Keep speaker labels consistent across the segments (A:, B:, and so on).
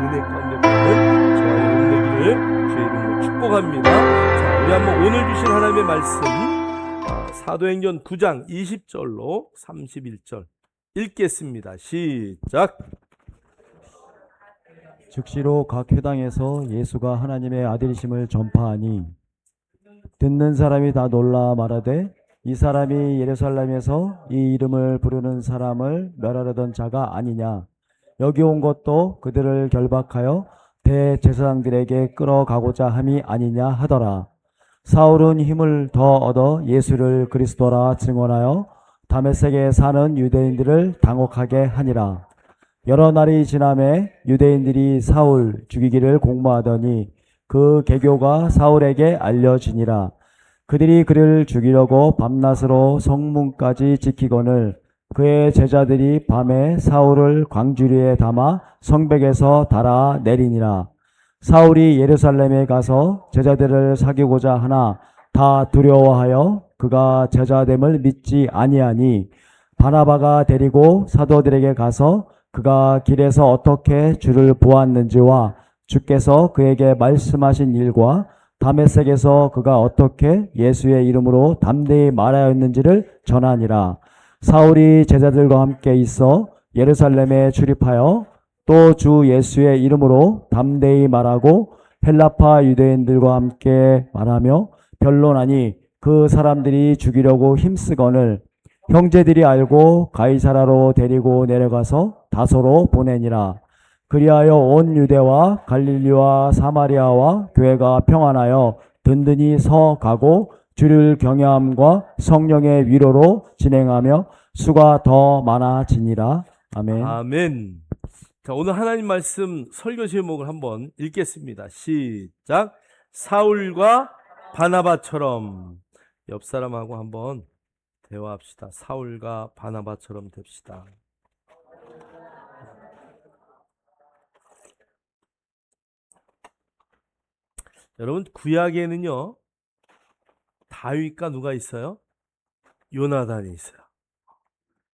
A: 은혜 가운데 보는 저와 여러분 되기를 주의 이름으로 축복합니다. 자, 우리 한번 오늘 주신 하나님의 말씀 사도행전 9장 20절로 31절 읽겠습니다. 시작.
B: 즉시로 각 회당에서 예수가 하나님의 아들이심을 전파하니 듣는 사람이 다 놀라 말하되 이 사람이 예루살렘에서 이 이름을 부르는 사람을 멸하려던 자가 아니냐. 여기 온 것도 그들을 결박하여 대제사장들에게 끌어가고자 함이 아니냐 하더라. 사울은 힘을 더 얻어 예수를 그리스도라 증언하여 다메섹에 사는 유대인들을 당혹하게 하니라. 여러 날이 지남에 유대인들이 사울 죽이기를 공모하더니 그 계교가 사울에게 알려지니라. 그들이 그를 죽이려고 밤낮으로 성문까지 지키거늘 그의 제자들이 밤에 사울을 광주리에 담아 성벽에서 달아 내리니라. 사울이 예루살렘에 가서 제자들을 사귀고자 하나 다 두려워하여 그가 제자됨을 믿지 아니하니 바나바가 데리고 사도들에게 가서 그가 길에서 어떻게 주를 보았는지와 주께서 그에게 말씀하신 일과 다메섹에서 그가 어떻게 예수의 이름으로 담대히 말하였는지를 전하니라. 사울이 제자들과 함께 있어 예루살렘에 출입하여 또 주 예수의 이름으로 담대히 말하고 헬라파 유대인들과 함께 말하며 변론하니 그 사람들이 죽이려고 힘쓰거늘 형제들이 알고 가이사라로 데리고 내려가서 다소로 보내니라. 그리하여 온 유대와 갈릴리와 사마리아와 교회가 평안하여 든든히 서가고 주를 경외함과 성령의 위로로 진행하며 수가 더 많아지니라. 아멘.
A: 아멘. 자, 오늘 하나님 말씀 설교 제목을 한번 읽겠습니다. 시작. 사울과 바나바처럼. 옆 사람하고 한번 대화합시다. 사울과 바나바처럼 됩시다. 여러분, 구약에는요 다윗과 누가 있어요? 요나단이 있어요.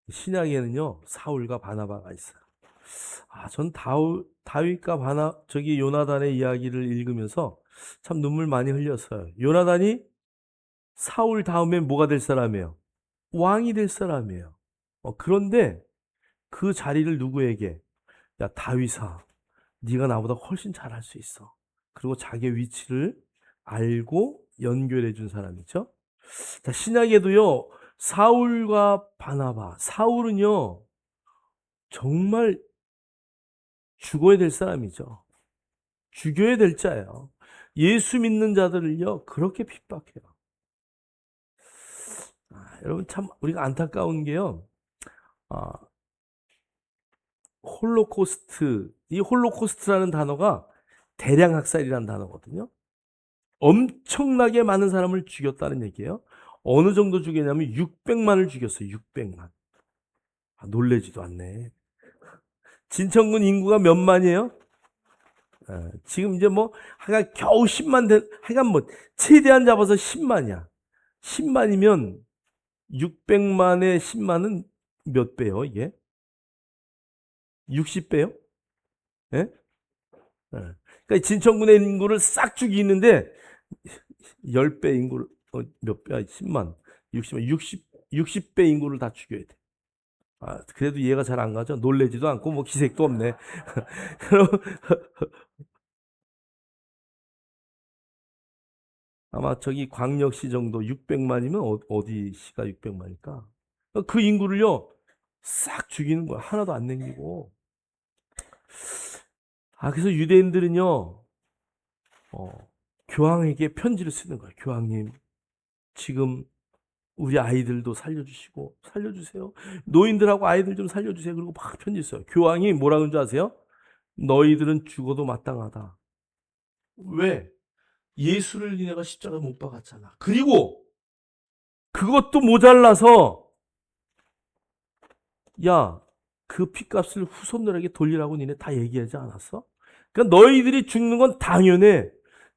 A: 신약에는요 사울과 바나바가 있어요. 전 다윗과 요나단의 이야기를 읽으면서 참 눈물 많이 흘렸어요. 요나단이 사울 다음에 뭐가 될 사람이에요? 왕이 될 사람이에요. 그런데 그 자리를 누구에게? 야, 다윗아, 네가 나보다 훨씬 잘할 수 있어. 그리고 자기의 위치를 알고 연결해 준 사람이죠. 자, 신약에도요 사울과 바나바. 사울은요 정말 죽어야 될 사람이죠. 죽여야 될 자예요. 예수 믿는 자들을요 그렇게 핍박해요. 여러분, 참 우리가 안타까운 게요 홀로코스트, 이 홀로코스트라는 단어가 대량 학살이라는 단어거든요. 엄청나게 많은 사람을 죽였다는 얘기예요. 어느 정도 죽였냐면 600만을 죽였어요. 600만. 놀래지도 않네. 진천군 인구가 몇 만이에요? 지금 이제 하여간 겨우 10만 하여간 최대한 잡아서 10만이야. 10만이면 600만에 10만은 몇 배요, 이게? 60배요? 예? 그러니까 진천군의 인구를 싹 죽이는데 10배 인구를 몇 배? 10만, 60만, 60배 인구를 다 죽여야 돼. 그래도 이해가 잘 안 가죠? 놀래지도 않고 기색도 없네. 그럼 아마 저기 광역시 정도 600만이면 어디 시가 600만일까? 그 인구를요 싹 죽이는 거야. 하나도 안 남기고. 그래서 유대인들은요 교황에게 편지를 쓰는 거예요. 교황님, 지금 우리 아이들도 살려주세요. 노인들하고 아이들 좀 살려주세요. 그리고 막 편지 써요. 교황이 뭐라 그런 줄 아세요? 너희들은 죽어도 마땅하다. 왜? 예수를 니네가 십자가 못 박았잖아. 그리고 그것도 모자라서 야, 그 핏값을 후손들에게 돌리라고 니네 다 얘기하지 않았어? 그러니까 너희들이 죽는 건 당연해.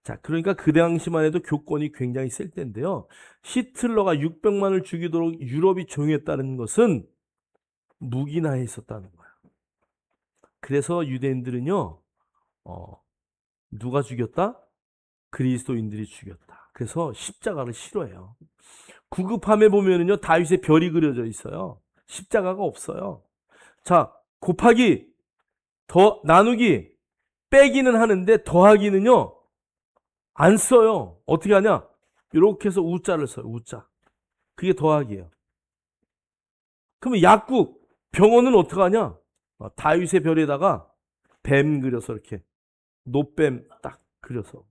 A: 자, 그러니까 그 당시만 해도 교권이 굉장히 셀 때인데요. 히틀러가 600만을 죽이도록 유럽이 조용했다는 것은 묵인하에 있었다는 거예요. 그래서 유대인들은요 누가 죽였다? 그리스도인들이 죽였다. 그래서 십자가를 싫어해요. 구급함에 보면은요, 다윗의 별이 그려져 있어요. 십자가가 없어요. 자, 곱하기, 더, 나누기, 빼기는 하는데 더하기는요, 안 써요. 어떻게 하냐? 이렇게 해서 우자를 써요. 우자. 그게 더하기예요. 그러면 약국, 병원은 어떻게 하냐? 다윗의 별에다가 뱀 그려서 이렇게 노뱀 딱 그려서.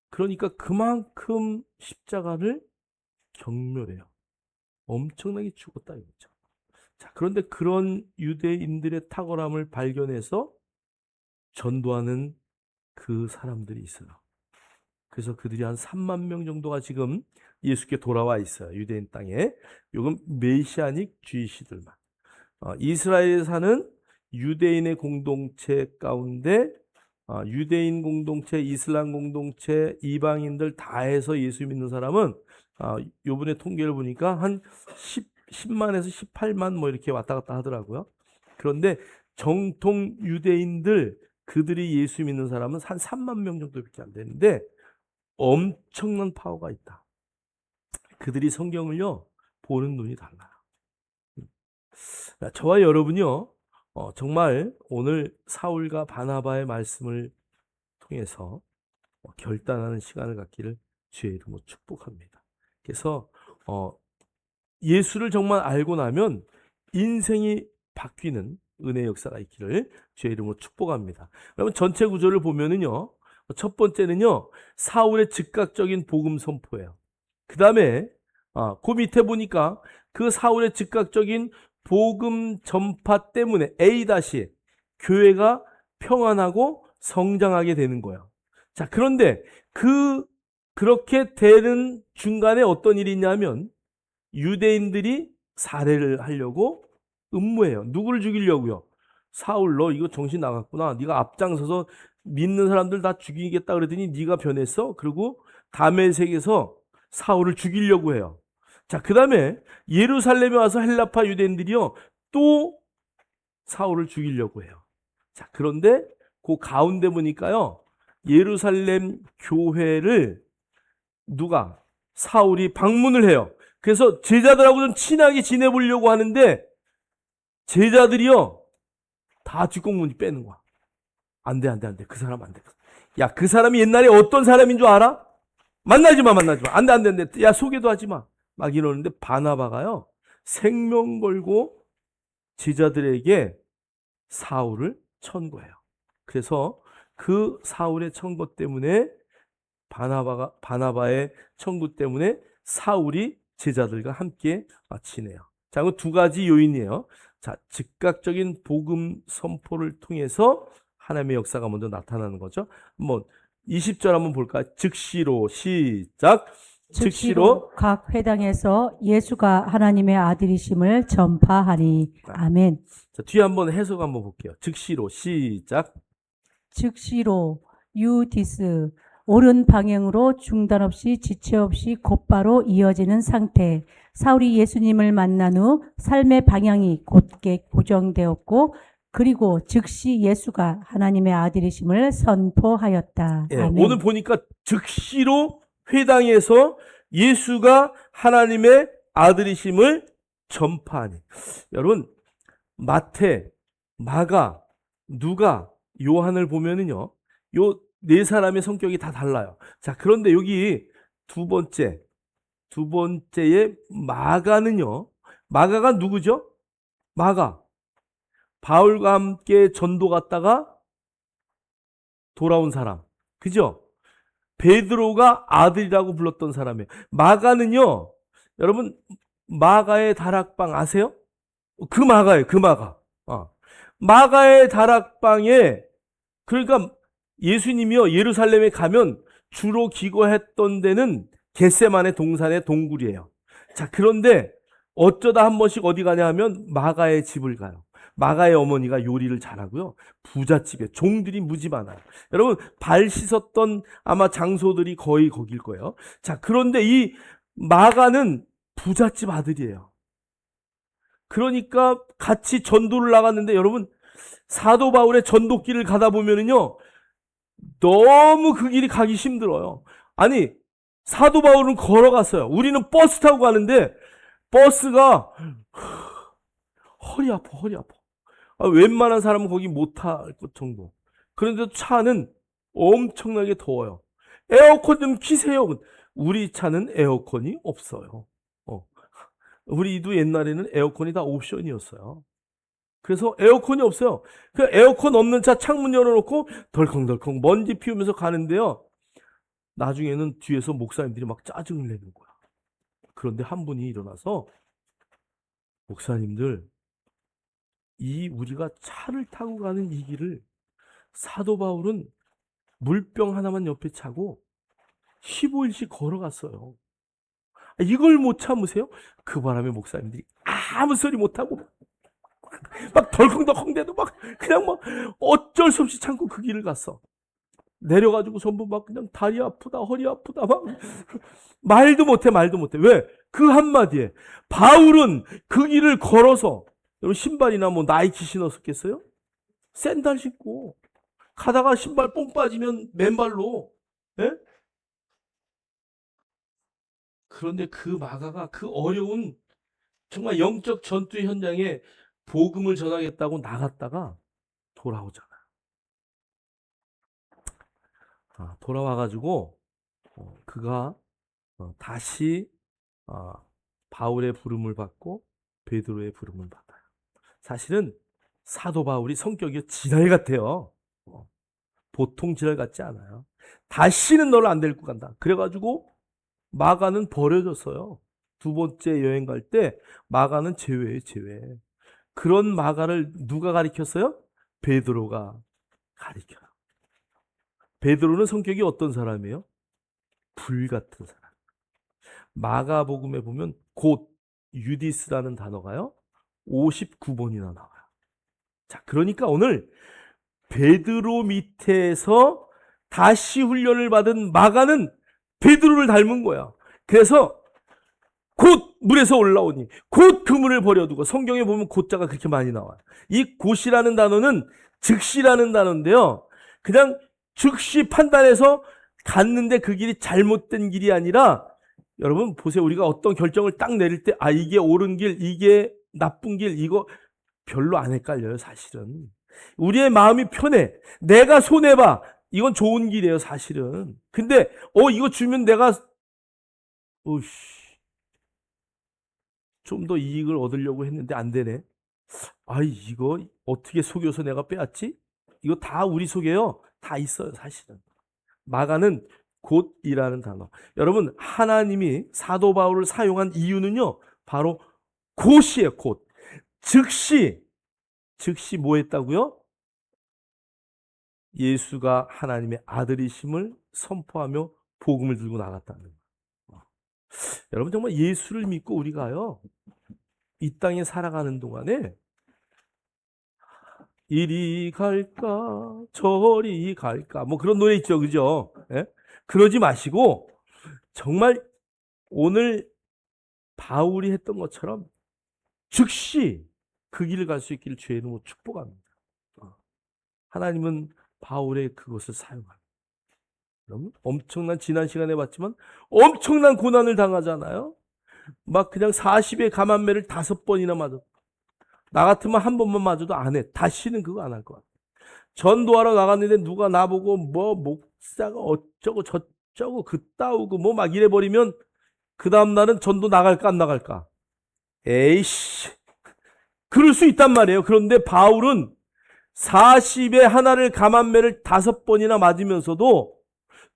A: 그러니까 그만큼 십자가를 경멸해요. 엄청나게 죽었다 이거죠. 자, 그런데 그런 유대인들의 탁월함을 발견해서 전도하는 그 사람들이 있어요. 그래서 그들이 한 3만 명 정도가 지금 예수께 돌아와 있어요. 유대인 땅에. 이건 메시아닉 주이시들만. 이스라엘에 사는 유대인의 공동체 가운데 유대인 공동체, 이슬람 공동체, 이방인들 다 해서 예수 믿는 사람은 요번에 통계를 보니까 한 10만에서 18만 뭐 이렇게 왔다 갔다 하더라고요. 그런데 정통 유대인들 그들이 예수 믿는 사람은 한 3만 명 정도밖에 안 되는데 엄청난 파워가 있다. 그들이 성경을요 보는 눈이 달라요. 저와 여러분이요 정말 오늘 사울과 바나바의 말씀을 통해서 결단하는 시간을 갖기를 주의 이름으로 축복합니다. 그래서 예수를 정말 알고 나면 인생이 바뀌는 은혜의 역사가 있기를 주의 이름으로 축복합니다. 여러분 전체 구조를 보면은요. 첫 번째는요. 사울의 즉각적인 복음 선포예요. 그 다음에 그 밑에 보니까 그 사울의 즉각적인 복음 전파 때문에 A- 교회가 평안하고 성장하게 되는 거예요. 자, 그런데 그렇게 되는 중간에 어떤 일이 있냐면 유대인들이 살해를 하려고 음모해요. 누구를 죽이려고요? 사울, 너 이거 정신 나갔구나. 네가 앞장서서 믿는 사람들 다 죽이겠다 그랬더니 네가 변했어. 그리고 다메섹에서 사울을 죽이려고 해요. 자, 그 다음에 예루살렘에 와서 헬라파 유대인들이요 또 사울을 죽이려고 해요. 자, 그런데 그 가운데 보니까요 예루살렘 교회를 사울이 방문을 해요. 그래서 제자들하고 좀 친하게 지내보려고 하는데 제자들이요 다 뒷공문이 빼는 거야. 안 돼. 그 사람 안 돼. 야, 그 사람이 옛날에 어떤 사람인 줄 알아? 만나지 마. 안 돼. 야, 소개도 하지 마. 막 이러는데 바나바가요 생명 걸고 제자들에게 사울을 천거해요. 그래서 그 사울의 천거 때문에 바나바의 천구 때문에 사울이 제자들과 함께 지내요. 자, 그 두 가지 요인이에요. 자, 즉각적인 복음 선포를 통해서 하나님의 역사가 먼저 나타나는 거죠. 한번 20절 한번 볼까요? 즉시로 시작.
C: 즉시로 각 회당에서 예수가 하나님의 아들이심을 전파하니. 아멘.
A: 자, 뒤에 한번 해석 한번 볼게요. 즉시로 시작.
C: 즉시로 유디스 옳은 방향으로 중단 없이 지체 없이 곧바로 이어지는 상태. 사울이 예수님을 만난 후 삶의 방향이 곧게 고정되었고 그리고 즉시 예수가 하나님의 아들이심을 선포하였다.
A: 예,
C: 아멘.
A: 오늘 보니까 즉시로 회당에서 예수가 하나님의 아들이심을 전파하니. 여러분 마태, 마가, 누가, 요한을 보면은요 요 네 사람의 성격이 다 달라요. 자, 그런데 여기 두 번째의 마가는요, 마가가 누구죠? 마가 바울과 함께 전도 갔다가 돌아온 사람, 그죠? 베드로가 아들이라고 불렀던 사람이에요. 마가는요, 여러분 마가의 다락방 아세요? 그 마가예요. 그 마가. 마가의 다락방에, 그러니까 예수님이요 예루살렘에 가면 주로 기거했던 데는 겟세마네 동산의 동굴이에요. 자, 그런데 어쩌다 한 번씩 어디 가냐 하면 마가의 집을 가요. 마가의 어머니가 요리를 잘하고요. 부잣집에 종들이 무지 많아요. 여러분 발 씻었던 아마 장소들이 거의 거길 거예요. 자, 그런데 이 마가는 부잣집 아들이에요. 그러니까 같이 전도를 나갔는데 여러분 사도 바울의 전도길을 가다 보면은요, 너무 그 길이 가기 힘들어요. 아니, 사도 바울은 걸어갔어요. 우리는 버스 타고 가는데, 버스가 허리 아파, 허리 아파. 웬만한 사람은 거기 못 탈 것 정도. 그런데도 차는 엄청나게 더워요. 에어컨 좀 키세요. 우리 차는 에어컨이 없어요. 우리도 옛날에는 에어컨이 다 옵션이었어요. 그래서 에어컨이 없어요. 그 에어컨 없는 차 창문 열어놓고 덜컹덜컹 먼지 피우면서 가는데요. 나중에는 뒤에서 목사님들이 막 짜증을 내는 거야. 그런데 한 분이 일어나서, 목사님들, 이 우리가 차를 타고 가는 이 길을 사도 바울은 물병 하나만 옆에 차고 15일씩 걸어갔어요. 이걸 못 참으세요? 그 바람에 목사님들이 아무 소리 못하고 막 덜컹덜컹대도 막 그냥 막 어쩔 수 없이 참고 그 길을 갔어. 내려가지고 전부 막 그냥 다리 아프다, 허리 아프다, 막 말도 못해, 말도 못해. 왜? 그 한마디에. 바울은 그 길을 걸어서, 여러분 신발이나 뭐 나이키 신었었겠어요? 샌들 신고 가다가 신발 뽕 빠지면 맨발로. 예? 그런데 그 마가가 그 어려운 정말 영적 전투 현장에 복음을 전하겠다고 나갔다가 돌아오잖아. 돌아와가지고 그가 다시 바울의 부름을 받고 베드로의 부름을 받아요. 사실은 사도 바울이 성격이 지랄 같아요. 보통 지랄 같지 않아요. 다시는 너를 안 데리고 간다. 그래가지고 마가는 버려졌어요. 두 번째 여행 갈 때 마가는 제외예요, 제외. 그런 마가를 누가 가리켰어요? 베드로가 가리켜요. 베드로는 성격이 어떤 사람이에요? 불 같은 사람. 마가복음에 보면 곧 유디스라는 단어가요 59번이나 나와요. 자, 그러니까 오늘 베드로 밑에서 다시 훈련을 받은 마가는 베드로를 닮은 거야. 그래서 곧 물에서 올라오니 곧 그물을 버려두고, 성경에 보면 곧자가 그렇게 많이 나와요. 이 곧이라는 단어는 즉시라는 단어인데요. 그냥 즉시 판단해서 갔는데 그 길이 잘못된 길이 아니라, 여러분 보세요. 우리가 어떤 결정을 딱 내릴 때 이게 옳은 길, 이게 나쁜 길, 이거 별로 안 헷갈려요. 사실은 우리의 마음이 편해. 내가 손해봐. 이건 좋은 길이에요. 사실은. 근데 이거 주면 내가 좀 더 이익을 얻으려고 했는데 안 되네. 이거 어떻게 속여서 내가 빼앗지? 이거 다 우리 속에요. 다 있어요. 사실은. 마가는 곧이라는 단어. 여러분, 하나님이 사도 바울을 사용한 이유는요, 바로 곧이에요. 곧. 즉시 뭐 했다고요? 예수가 하나님의 아들이심을 선포하며 복음을 들고 나갔다는 거예요. 여러분, 정말 예수를 믿고 우리가요, 이 땅에 살아가는 동안에 이리 갈까 저리 갈까 뭐 그런 노래 있죠, 그죠? 예? 그러지 마시고 정말 오늘 바울이 했던 것처럼 즉시 그 길을 갈 수 있기를 주의 이름으로 축복합니다. 하나님은 바울의 그것을 사용합니다. 여러분, 엄청난, 지난 시간에 봤지만 엄청난 고난을 당하잖아요. 막 그냥 40의 감암매를 5번이나 맞았. 나 같으면 한 번만 맞아도 안 해. 다시는 그거 안 할 것 같아. 전도하러 나갔는데 누가 나보고 뭐 목사가 어쩌고 저쩌고 그따우고 뭐 막 이래버리면 그 다음날은 전도 나갈까 안 나갈까? 에이씨, 그럴 수 있단 말이에요. 그런데 바울은 40의 하나를 감암매를 5번이나 맞으면서도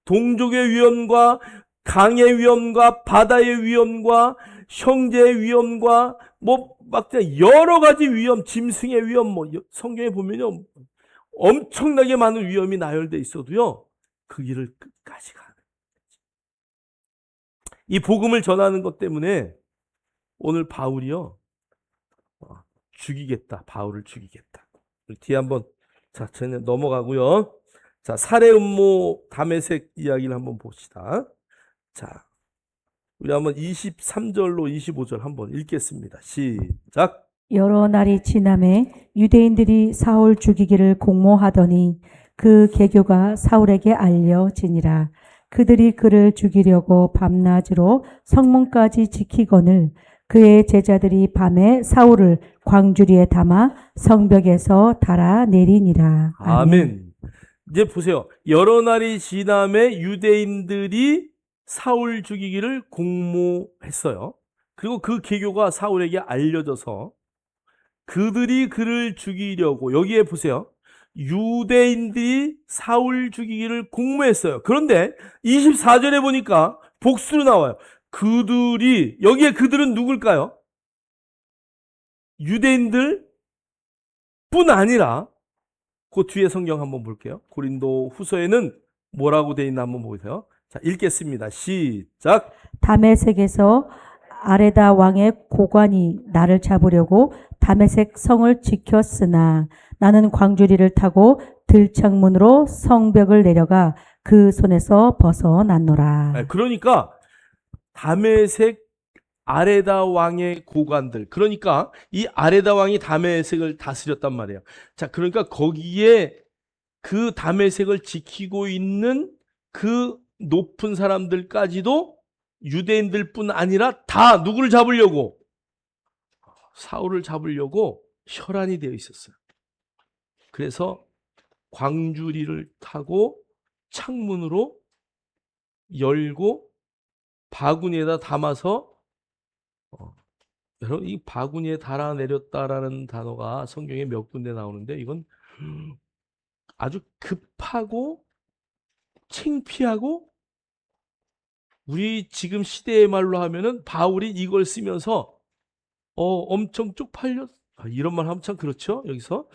A: 동족의 위험과 강의 위험과 바다의 위험과 형제의 위험과 뭐 막 여러 가지 위험, 짐승의 위험, 뭐 성경에 보면요 엄청나게 많은 위험이 나열돼 있어도요 그 길을 끝까지 가는. 이 복음을 전하는 것 때문에 오늘 바울이요 죽이겠다, 바울을 죽이겠다. 뒤에 한번, 자, 저는 넘어가고요. 자, 살해 음모 다메섹 이야기를 한번 봅시다. 자, 우리 한번 23절로 25절 한번 읽겠습니다. 시작.
C: 여러 날이 지남에 유대인들이 사울 죽이기를 공모하더니 그 계교가 사울에게 알려지니라. 그들이 그를 죽이려고 밤낮으로 성문까지 지키거늘 그의 제자들이 밤에 사울을 광주리에 담아 성벽에서 달아내리니라.
A: 아멘. 이제 보세요. 여러 날이 지남에 유대인들이 사울 죽이기를 공모했어요. 그리고 그 계교가 사울에게 알려져서 그들이 그를 죽이려고, 여기에 보세요. 유대인들이 사울 죽이기를 공모했어요. 그런데 24절에 보니까 복수로 나와요. 그들이, 여기에 그들은 누굴까요? 유대인들 뿐 아니라, 그 뒤에 성경 한번 볼게요. 고린도 후서에는 뭐라고 돼 있나 한번 보세요. 자, 읽겠습니다. 시작.
C: 다메섹에서 아레다 왕의 고관이 나를 잡으려고 다메섹 성을 지켰으나 나는 광주리를 타고 들창문으로 성벽을 내려가 그 손에서 벗어났노라.
A: 그러니까 다메섹 아레다 왕의 고관들, 그러니까 이 아레다 왕이 다메섹을 다스렸단 말이에요. 자, 그러니까 거기에 그 다메섹을 지키고 있는 그 높은 사람들까지도 유대인들뿐 아니라 다 누구를 잡으려고? 사울을 잡으려고 혈안이 되어 있었어요. 그래서 광주리를 타고 창문으로 열고 바구니에다 담아서, 여러분, 이 바구니에 달아내렸다라는 단어가 성경에 몇 군데 나오는데 이건 아주 급하고 창피하고, 우리 지금 시대의 말로 하면은 바울이 이걸 쓰면서 엄청 쪽팔렸, 이런 말 하면 참 그렇죠, 여기서.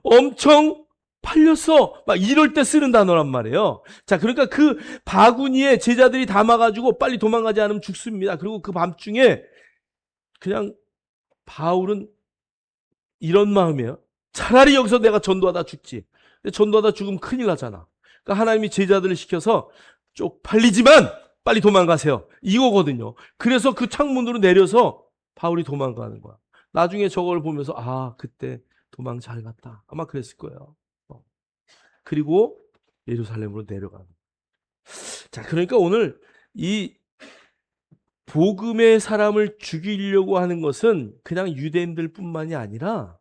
A: 엄청 팔렸어, 막 이럴 때 쓰는 단어란 말이에요. 자, 그러니까 그 바구니에 제자들이 담아가지고 빨리 도망가지 않으면 죽습니다. 그리고 그 밤중에 그냥 바울은 이런 마음이에요. 차라리 여기서 내가 전도하다 죽지. 근데 전도하다 죽으면 큰일 나잖아. 그러니까 하나님이 제자들을 시켜서 쪽팔리지만 빨리 도망가세요, 이거거든요. 그래서 그 창문으로 내려서 바울이 도망가는 거야. 나중에 저걸 보면서 그때 도망 잘 갔다, 아마 그랬을 거예요. 그리고 예루살렘으로 내려가는. 자, 그러니까 오늘 이 복음의 사람을 죽이려고 하는 것은 그냥 유대인들뿐만이 아니라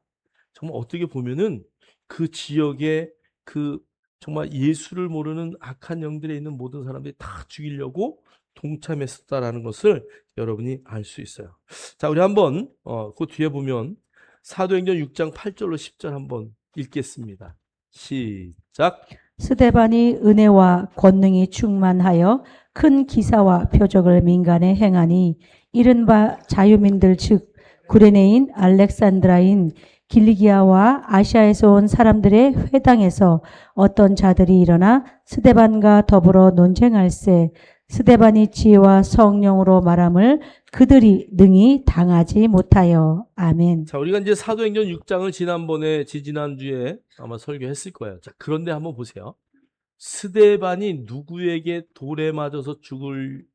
A: 정말 어떻게 보면은 그 지역에 그 정말 예수를 모르는 악한 영들에 있는 모든 사람들이 다 죽이려고 동참했었다라는 것을 여러분이 알 수 있어요. 자, 우리 한번 그 뒤에 보면 사도행전 6장 8절로 10절 한번 읽겠습니다. 시작.
C: 스데반이 은혜와 권능이 충만하여 큰 기사와 표적을 민간에 행하니 이른바 자유민들 즉 구레네인 알렉산드라인 길리기아와 아시아에서 온 사람들의 회당에서 어떤 자들이 일어나 스데반과 더불어 논쟁할세 스데반이 지혜와 성령으로 말함을 그들이 능히 당하지 못하여. 아멘.
A: 자, 우리가 이제 사도행전 6장을 지난주에 아마 설교했을 거예요. 자, 그런데 한번 보세요. 스데반이 누구에게 돌에 맞아서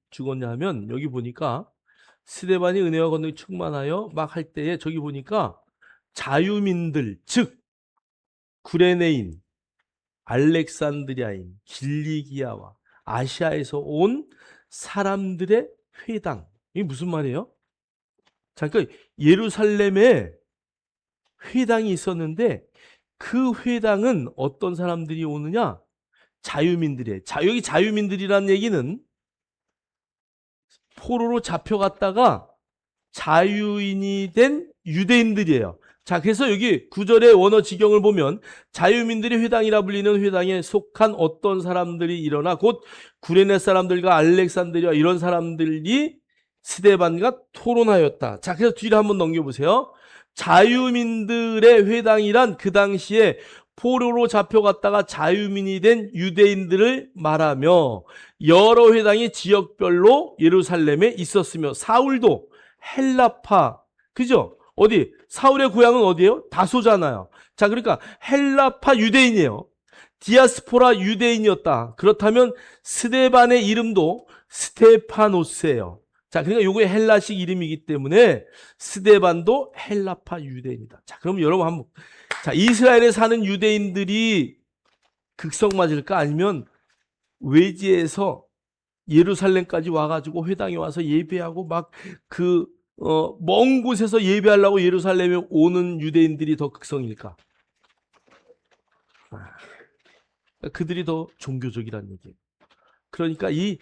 A: 죽었냐 하면, 여기 보니까 스데반이 은혜와 권능이 충만하여 막 할 때에 저기 보니까 자유민들 즉 구레네인, 알렉산드리아인, 길리기아와 아시아에서 온 사람들의 회당. 이게 무슨 말이에요? 자, 그러니까 예루살렘에 회당이 있었는데 그 회당은 어떤 사람들이 오느냐? 자유민들이에요. 여기 자유민들이라는 얘기는 포로로 잡혀갔다가 자유인이 된 유대인들이에요. 자, 그래서 여기 9절의 원어 지경을 보면 자유민들이 회당이라 불리는 회당에 속한 어떤 사람들이 일어나 곧 구레네 사람들과 알렉산드리아 이런 사람들이 스데반과 토론하였다. 자, 그래서 뒤를 한번 넘겨보세요. 자유민들의 회당이란 그 당시에 포로로 잡혀갔다가 자유민이 된 유대인들을 말하며 여러 회당이 지역별로 예루살렘에 있었으며 사울도 헬라파, 그죠? 어디? 사울의 고향은 어디예요? 다소잖아요. 자, 그러니까 헬라파 유대인이에요. 디아스포라 유대인이었다. 그렇다면 스데반의 이름도 스테파노스예요. 자, 그러니까 요게 헬라식 이름이기 때문에 스데반도 헬라파 유대인이다. 자, 그럼 여러분 한번, 자, 이스라엘에 사는 유대인들이 극성 맞을까? 아니면 외지에서 예루살렘까지 와가지고 회당에 와서 예배하고 막 먼 곳에서 예배하려고 예루살렘에 오는 유대인들이 더 극성일까? 그들이 더 종교적이라는 얘기예요. 그러니까 이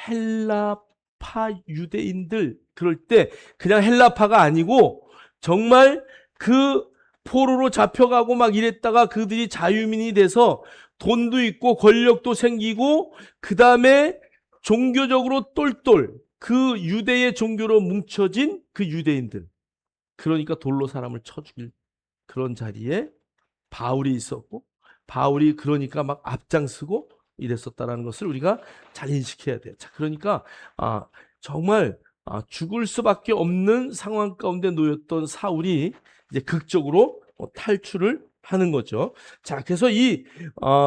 A: 헬라파 유대인들, 그럴 때 그냥 헬라파가 아니고 정말 그 포로로 잡혀가고 막 이랬다가 그들이 자유민이 돼서 돈도 있고 권력도 생기고 그 다음에 종교적으로 똘똘 그 유대의 종교로 뭉쳐진 그 유대인들, 그러니까 돌로 사람을 쳐 죽일 그런 자리에 바울이 있었고, 바울이 그러니까 막 앞장서고 이랬었다라는 것을 우리가 잘 인식해야 돼요. 자, 그러니까 정말 죽을 수밖에 없는 상황 가운데 놓였던 사울이 이제 극적으로 탈출을 하는 거죠. 자, 그래서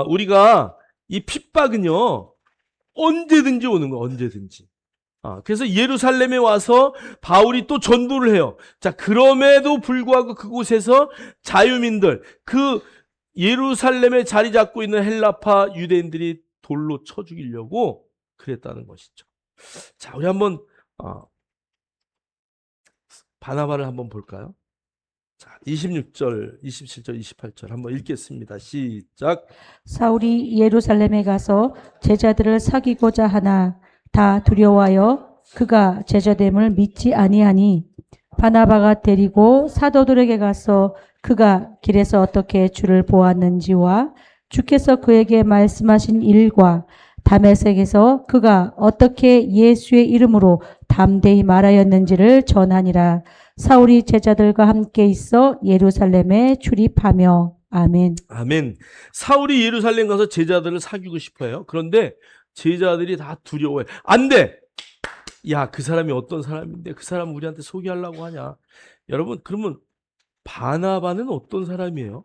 A: 우리가 이 핍박은요 언제든지 오는 거예요. 언제든지. 그래서 예루살렘에 와서 바울이 또 전도를 해요. 자, 그럼에도 불구하고 그곳에서 자유민들, 그 예루살렘에 자리 잡고 있는 헬라파 유대인들이 돌로 쳐 죽이려고 그랬다는 것이죠. 자, 우리 한번 바나바를 한번 볼까요? 자, 26절, 27절, 28절 한번 읽겠습니다. 시작.
C: 사울이 예루살렘에 가서 제자들을 사귀고자 하나 다 두려워하여 그가 제자됨을 믿지 아니하니 바나바가 데리고 사도들에게 가서 그가 길에서 어떻게 주를 보았는지와 주께서 그에게 말씀하신 일과 다메섹에서 그가 어떻게 예수의 이름으로 담대히 말하였는지를 전하니라. 사울이 제자들과 함께 있어 예루살렘에 출입하며. 아멘.
A: 아멘. 사울이 예루살렘 가서 제자들을 사귀고 싶어요. 그런데 제자들이 다 두려워해. 안 돼! 야, 그 사람이 어떤 사람인데 그 사람 우리한테 소개하려고 하냐. 여러분, 그러면 바나바는 어떤 사람이에요?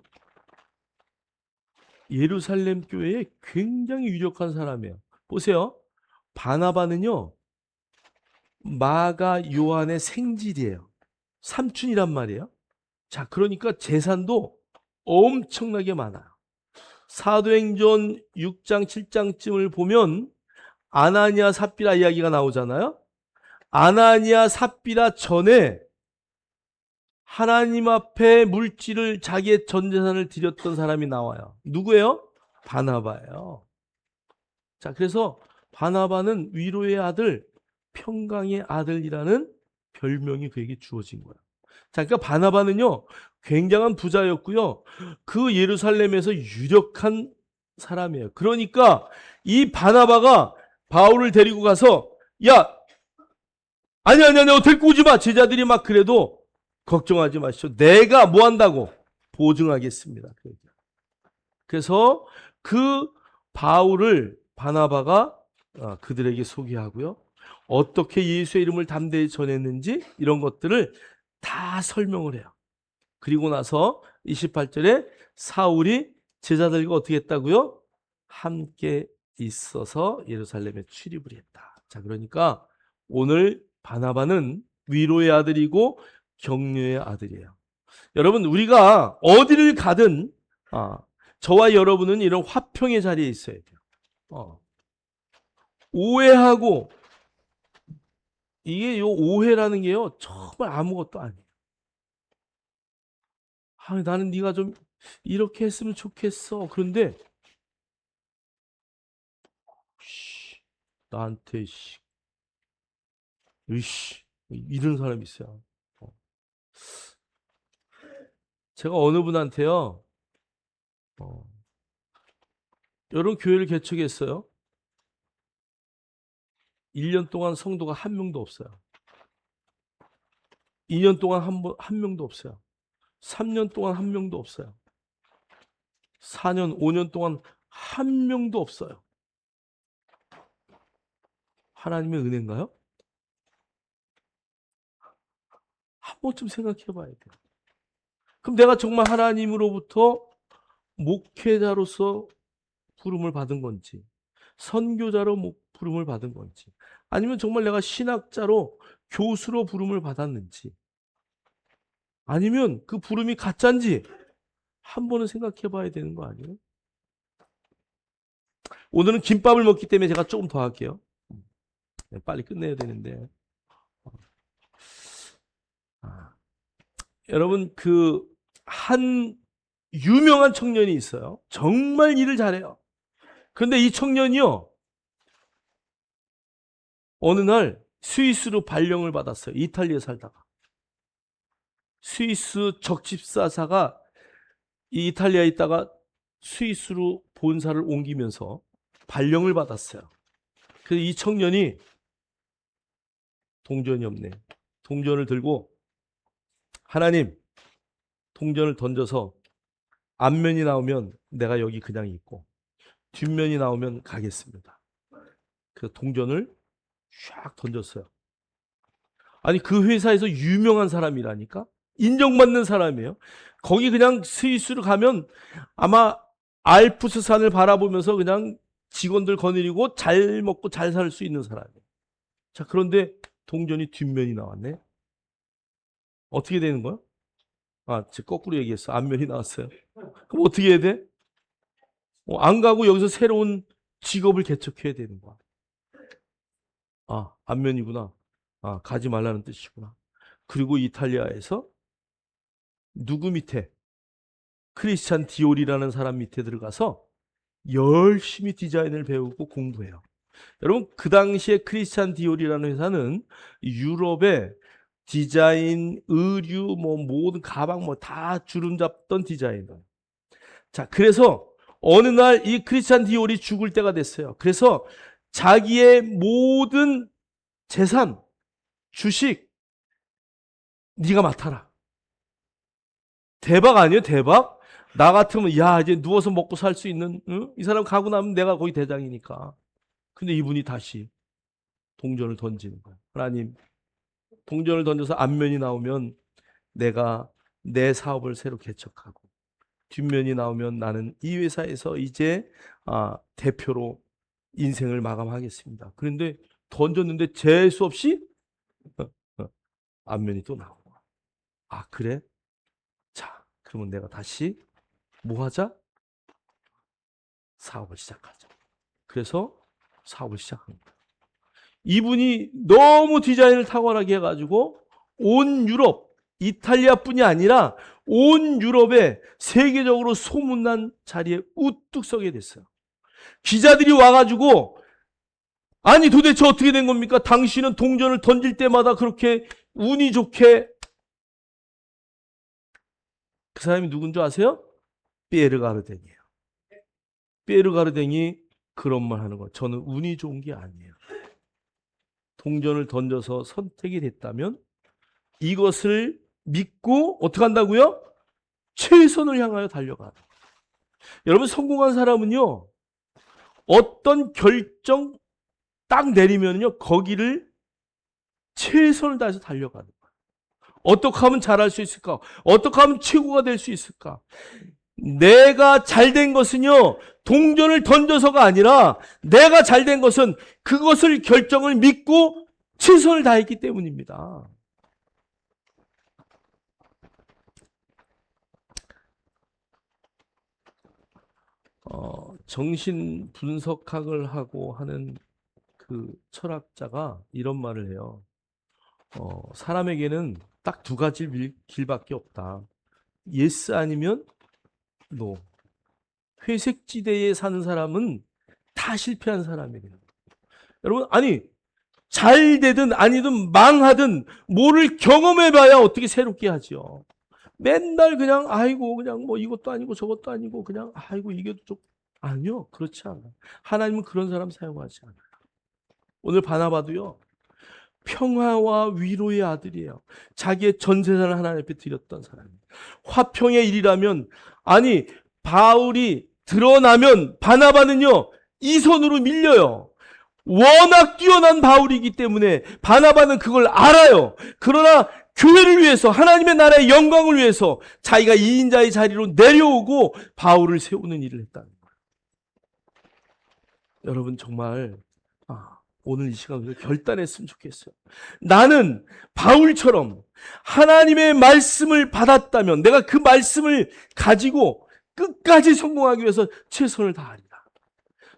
A: 예루살렘 교회에 굉장히 유력한 사람이에요. 보세요. 바나바는요, 마가 요한의 생질이에요. 삼촌이란 말이에요. 자, 그러니까 재산도 엄청나게 많아요. 사도행전 6장, 7장쯤을 보면 아나니아, 삽비라 이야기가 나오잖아요. 아나니아, 삽비라 전에 하나님 앞에 물질을 자기의 전 재산을 드렸던 사람이 나와요. 누구예요? 바나바예요. 자, 그래서 바나바는 위로의 아들, 평강의 아들이라는 별명이 그에게 주어진 거예요. 자, 그러니까 바나바는요, 굉장한 부자였고요. 그 예루살렘에서 유력한 사람이에요. 그러니까 이 바나바가 바울을 데리고 가서, 야, 아니, 데리고 오지 마. 제자들이 막 그래도 걱정하지 마시오. 내가 뭐 한다고? 보증하겠습니다. 그래서 그 바울을 바나바가 그들에게 소개하고요. 어떻게 예수의 이름을 담대히 전했는지 이런 것들을 다 설명을 해요. 그리고 나서 28절에 사울이 제자들과 어떻게 했다고요? 함께 있어서 예루살렘에 출입을 했다. 자, 그러니까 오늘 바나바는 위로의 아들이고 격려의 아들이에요. 여러분, 우리가 어디를 가든 저와 여러분은 이런 화평의 자리에 있어야 돼요. 오해하고, 이게 요 오해라는 게요 정말 아무것도 아니에요. 나는 네가 좀 이렇게 했으면 좋겠어. 그런데 나한테 이런 사람이 있어요. 제가 어느 분한테요, 여러분 교회를 개척했어요. 1년 동안 성도가 한 명도 없어요. 2년 동안 한 명도 없어요. 3년 동안 한 명도 없어요. 4년, 5년 동안 한 명도 없어요. 하나님의 은혜인가요? 한 번쯤 생각해 봐야 돼요. 그럼 내가 정말 하나님으로부터 목회자로서 부름을 받은 건지, 선교자로 부름을 받은 건지, 아니면 정말 내가 신학자로 교수로 부름을 받았는지, 아니면 그 부름이 가짜인지 한 번은 생각해 봐야 되는 거 아니에요? 오늘은 김밥을 먹기 때문에 제가 조금 더 할게요. 빨리 끝내야 되는데. 여러분, 한 유명한 청년이 있어요. 정말 일을 잘해요. 그런데 이 청년이요, 어느 날 스위스로 발령을 받았어요. 이탈리아에 살다가. 스위스 적집사사가 이 이탈리아에 있다가 스위스로 본사를 옮기면서 발령을 받았어요. 그래서 이 청년이 동전이 없네. 동전을 들고, 하나님, 동전을 던져서 앞면이 나오면 내가 여기 그냥 있고 뒷면이 나오면 가겠습니다. 그래서 동전을 쫙 던졌어요. 아니, 그 회사에서 유명한 사람이라니까? 인정받는 사람이에요. 거기 그냥 스위스로 가면 아마 알프스 산을 바라보면서 그냥 직원들 거느리고 잘 먹고 잘 살 수 있는 사람이에요. 자, 그런데 동전이 뒷면이 나왔네. 어떻게 되는 거야? 거꾸로 얘기했어. 앞면이 나왔어요. 그럼 어떻게 해야 돼? 안 가고 여기서 새로운 직업을 개척해야 되는 거야. 앞면이구나. 가지 말라는 뜻이구나. 그리고 이탈리아에서 누구 밑에? 크리스찬 디올이라는 사람 밑에 들어가서 열심히 디자인을 배우고 공부해요. 여러분, 그 당시에 크리스찬 디올이라는 회사는 유럽의 디자인, 의류, 모든 가방 다 주름 잡던 디자이너. 자, 그래서 어느 날 이 크리스찬 디올이 죽을 때가 됐어요. 그래서 자기의 모든 재산, 주식, 네가 맡아라. 대박 아니에요? 대박? 나 같으면 이제 누워서 먹고 살 수 있는, 이 사람 가고 나면 내가 거기 대장이니까. 근데 이분이 다시 동전을 던지는 거예요. 하나님, 동전을 던져서 앞면이 나오면 내가 내 사업을 새로 개척하고, 뒷면이 나오면 나는 이 회사에서 이제 대표로 인생을 마감하겠습니다. 그런데 던졌는데 재수 없이 앞면이 또 나오고. 그래? 자, 그러면 내가 다시 뭐 하자? 사업을 시작하자. 그래서 사업을 시작한 거예요. 이분이 너무 디자인을 탁월하게 해가지고 온 유럽, 이탈리아뿐이 아니라 온 유럽에 세계적으로 소문난 자리에 우뚝 서게 됐어요. 기자들이 와가지고, 아니 도대체 어떻게 된 겁니까? 당신은 동전을 던질 때마다 그렇게 운이 좋게. 그 사람이 누군지 아세요? 피에르 가르댕이에요. 피에르 가르댕이 그런 말 하는 거예요. 저는 운이 좋은 게 아니에요. 동전을 던져서 선택이 됐다면 이것을 믿고 어떻게 한다고요? 최선을 향하여 달려가는 거예요. 여러분, 성공한 사람은요, 어떤 결정 딱 내리면요, 거기를 최선을 다해서 달려가는 거예요. 어떻게 하면 잘할 수 있을까? 어떻게 하면 최고가 될 수 있을까? 내가 잘된 것은요, 동전을 던져서가 아니라 내가 잘된 것은 그것을 결정을 믿고 최선을 다했기 때문입니다. 정신 분석학을 하고 하는 그 철학자가 이런 말을 해요. 사람에게는 딱 두 가지 길밖에 없다. 예스 아니면 노. 회색지대에 사는 사람은 다 실패한 사람이에요. 여러분, 잘 되든 아니든 망하든 뭐를 경험해봐야 어떻게 새롭게 하죠. 맨날 그냥 그냥 이것도 아니고 저것도 아니고 그냥 이게 좀 아니요, 그렇지 않아요. 하나님은 그런 사람 사용하지 않아요. 오늘 바나바도요, 평화와 위로의 아들이에요. 자기의 전 재산을 하나님 앞에 드렸던 사람이에요. 화평의 일이라면, 바울이 드러나면 바나바는요, 이 손으로 밀려요. 워낙 뛰어난 바울이기 때문에 바나바는 그걸 알아요. 그러나 교회를 위해서, 하나님의 나라의 영광을 위해서 자기가 2인자의 자리로 내려오고 바울을 세우는 일을 했다는 거예요. 여러분, 정말 오늘 이 시간 결단했으면 좋겠어요. 나는 바울처럼 하나님의 말씀을 받았다면 내가 그 말씀을 가지고 끝까지 성공하기 위해서 최선을 다하리라.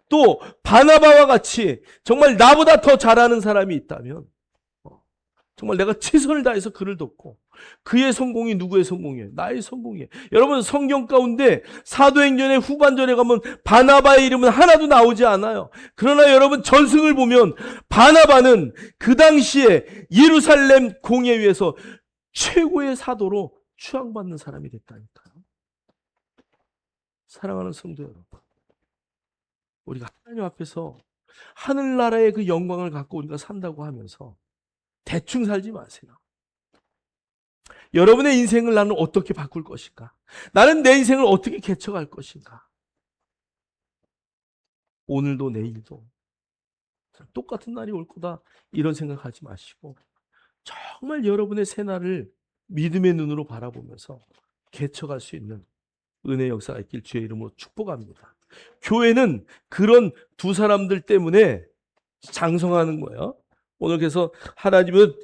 A: 또 바나바와 같이 정말 나보다 더 잘하는 사람이 있다면 정말 내가 최선을 다해서 그를 돕고 그의 성공이 누구의 성공이에요? 나의 성공이에요. 여러분 성경 가운데 사도행전의 후반전에 가면 바나바의 이름은 하나도 나오지 않아요. 그러나 여러분 전승을 보면 바나바는 그 당시에 예루살렘 공예위에서 최고의 사도로 추앙받는 사람이 됐다니까요. 사랑하는 성도 여러분, 우리가 하나님 앞에서 하늘나라의 그 영광을 갖고 우리가 산다고 하면서 대충 살지 마세요. 여러분의 인생을 나는 어떻게 바꿀 것인가? 나는 내 인생을 어떻게 개척할 것인가? 오늘도 내일도 똑같은 날이 올 거다 이런 생각하지 마시고 정말 여러분의 새날을 믿음의 눈으로 바라보면서 개척할 수 있는 은혜의 역사가 있길 주의 이름으로 축복합니다. 교회는 그런 두 사람들 때문에 장성하는 거예요. 오늘 그래서 하나님은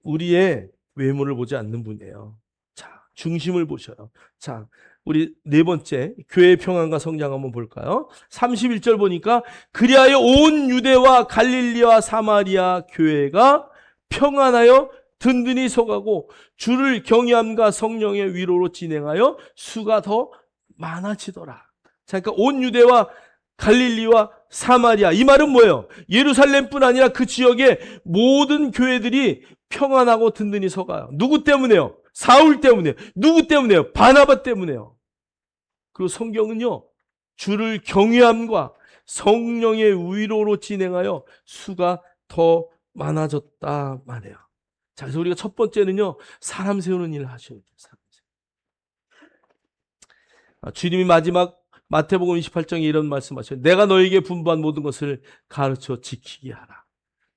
A: 우리의 외모를 보지 않는 분이에요. 자, 중심을 보셔요. 자, 우리 네 번째 교회의 평안과 성장 한번 볼까요? 31절 보니까 그리하여 온 유대와 갈릴리와 사마리아 교회가 평안하여 든든히 서가고 주를 경외함과 성령의 위로로 진행하여 수가 더 많아지더라. 자, 그러니까 온 유대와 갈릴리와 사마리아, 이 말은 뭐예요? 예루살렘뿐 아니라 그 지역의 모든 교회들이 평안하고 든든히 서가요. 누구 때문에요? 사울 때문에요. 누구 때문에요? 바나바 때문에요. 그리고 성경은요, 주를 경외함과 성령의 위로로 진행하여 수가 더 많아졌다 말해요. 자, 그래서 우리가 첫 번째는요, 사람 세우는 일을 하셔야 돼요. 사람 세우는. 주님이 마지막 마태복음 28장에 이런 말씀하셔요. 내가 너에게 분부한 모든 것을 가르쳐 지키게 하라.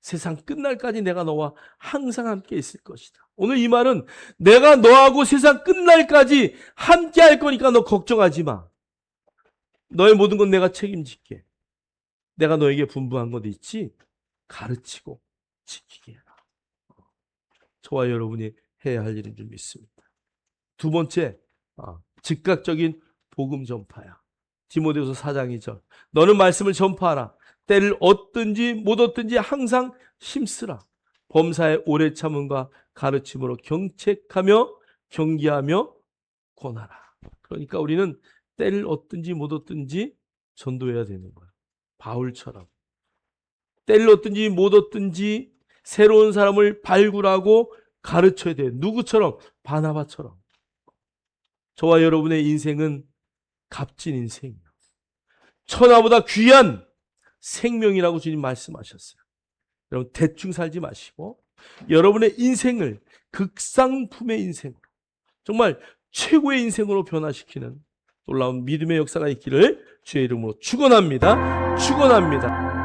A: 세상 끝날까지 내가 너와 항상 함께 있을 것이다. 오늘 이 말은 내가 너하고 세상 끝날까지 함께 할 거니까 너 걱정하지 마. 너의 모든 건 내가 책임질게. 내가 너에게 분부한 것 있지? 가르치고 지키게 해라. 저와 여러분이 해야 할 일인 줄 믿습니다. 두 번째, 즉각적인 복음 전파야. 디모데후서 4장 2절. 너는 말씀을 전파하라. 때를 얻든지 못 얻든지 항상 힘쓰라. 범사에 오래 참음과 가르침으로 경책하며 경계하며 권하라. 그러니까 우리는 때를 얻든지 못 얻든지 전도해야 되는 거예요. 바울처럼. 때를 얻든지 못 얻든지 새로운 사람을 발굴하고 가르쳐야 돼요. 누구처럼? 바나바처럼. 저와 여러분의 인생은 값진 인생이에요. 천하보다 귀한 생명이라고 주님 말씀하셨어요. 여러분 대충 살지 마시고 여러분의 인생을 극상품의 인생으로 정말 최고의 인생으로 변화시키는 놀라운 믿음의 역사가 있기를 주의 이름으로 축원합니다. 축원합니다.